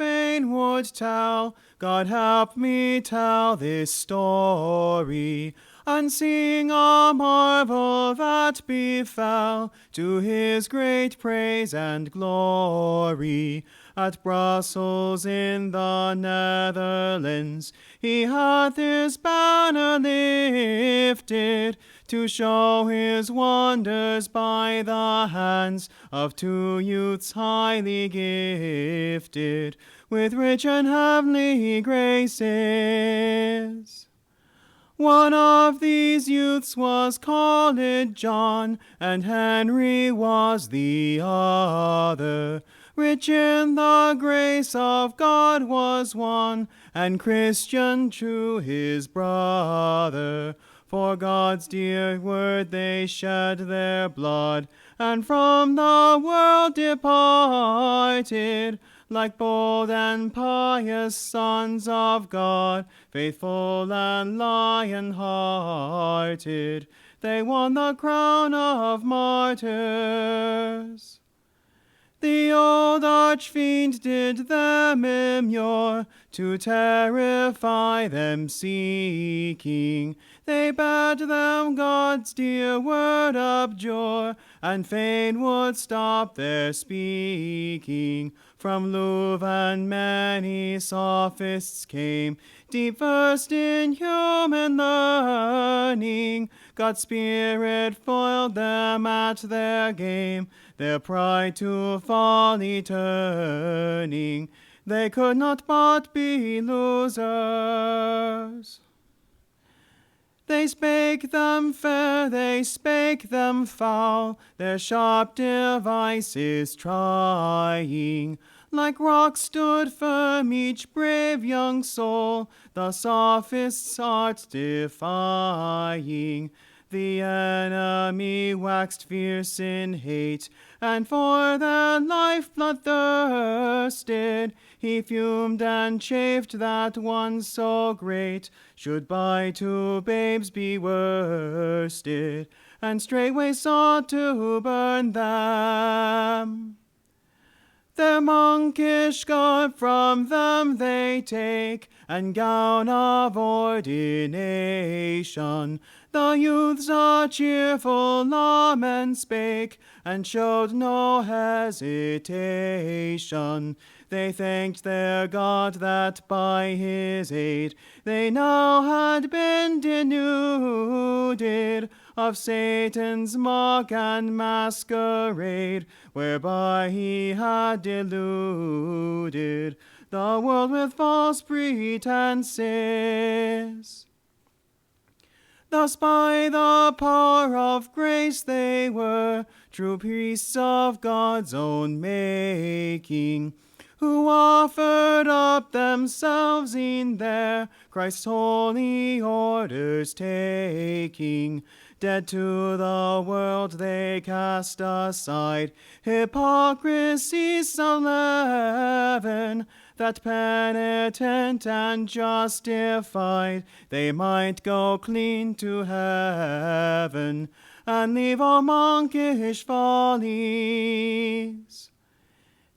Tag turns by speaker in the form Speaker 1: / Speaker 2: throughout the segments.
Speaker 1: fain would tell. God help me tell this story, and sing a marvel that befell, to his great praise and glory. At Brussels in the Netherlands, he hath his banner lifted, to show his wonders by the hands of two youths highly gifted, with rich and heavenly graces. One of these youths was called John, and Henry was the other. Rich in the grace of God was one, and Christian true his brother. For God's dear word they shed their blood, and from the world departed, like bold and pious sons of God, faithful and lion-hearted, they won the crown of martyrs. The old arch-fiend did them immure, to terrify them seeking. They bade them God's dear word abjure, and fain would stop their speaking. From Louvain many sophists came, deep versed in human learning. God's Spirit foiled them at their game, their pride to folly turning. They could not but be losers. They spake them fair, they spake them foul, their sharp devices trying. Like rocks stood firm each brave young soul, the sophist's art defying. The enemy waxed fierce in hate, and for their lifeblood thirsted. He fumed and chafed that one so great should by two babes be worsted, and straightway sought to burn them. Their monkish garb from them they take, and gown of ordination. The youths a cheerful lament spake, and showed no hesitation. They thanked their God that by his aid they now had been denuded of Satan's mock and masquerade, whereby he had deluded the world with false pretenses. Thus by the power of grace they were true priests of God's own making, who offered up themselves in their Christ's holy orders taking. Dead to the world they cast aside hypocrisies of leaven, that penitent and justified they might go clean to heaven, and leave all monkish follies.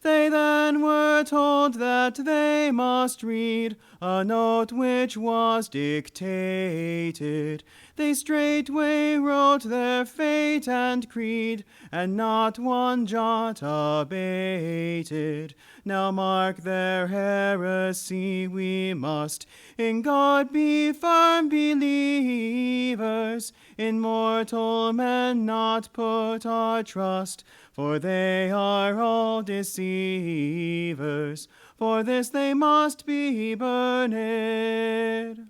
Speaker 1: They then were told that they must read a note which was dictated. They straightway wrote their fate and creed, and not one jot abated. Now mark their heresy, we must in God be firm believers, in mortal men not put our trust, for they are all deceivers. For this they must be burned.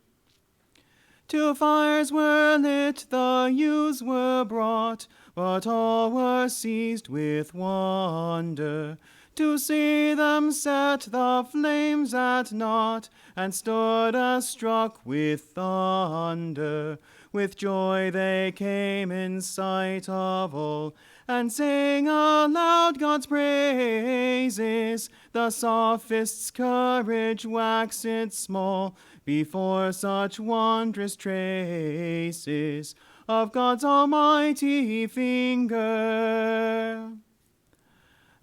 Speaker 1: Two fires were lit, the youths were brought, but all were seized with wonder, to see them set the flames at naught, and stood as struck with thunder. With joy they came in sight of all, and sang aloud God's praises. The sophist's courage waxed small before such wondrous traces of God's almighty finger.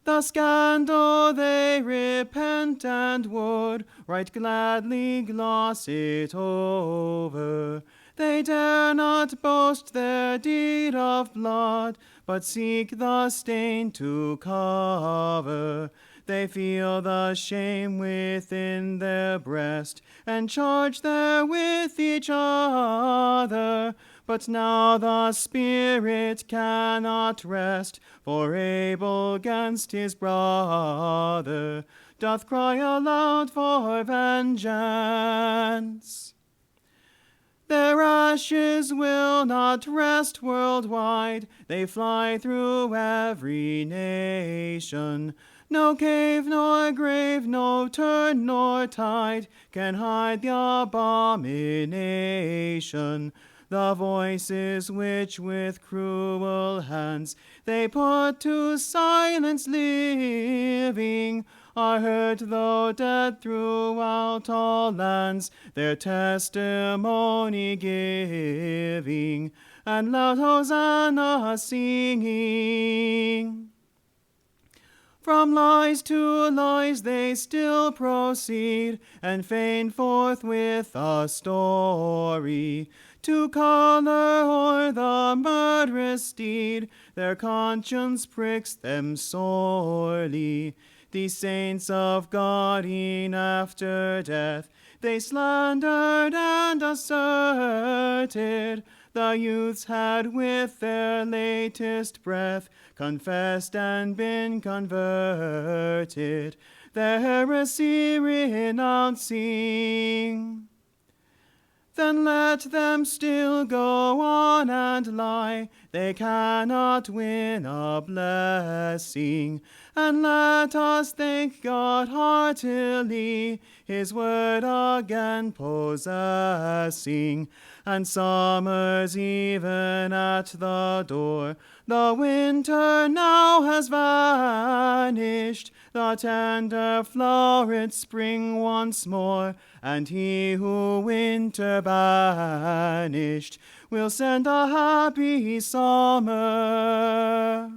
Speaker 1: The scandal they repent and would right gladly gloss it over. They dare not boast their deed of blood, but seek the stain to cover. They feel the shame within their breast, and charge therewith each other. But now the spirit cannot rest, for Abel 'gainst his brother doth cry aloud for vengeance. Their ashes will not rest worldwide, they fly through every nation. No cave nor grave, no turn nor tide can hide the abomination. The voices which with cruel hands they put to silence living are heard though dead throughout all lands, their testimony giving, and loud Hosanna singing. From lies to lies they still proceed, and feign forthwith a story, to color o'er the murderous deed. Their conscience pricks them sorely. These saints of God, e'en after death, they slandered and asserted. The youths had with their latest breath confessed and been converted, their heresy renouncing. Then let them still go on and lie, they cannot win a blessing. And let us thank God heartily, his word again possessing. And summer's even at the door, the winter now has vanished, the tender flowered spring once more, and he who winter banished will send a happy summer.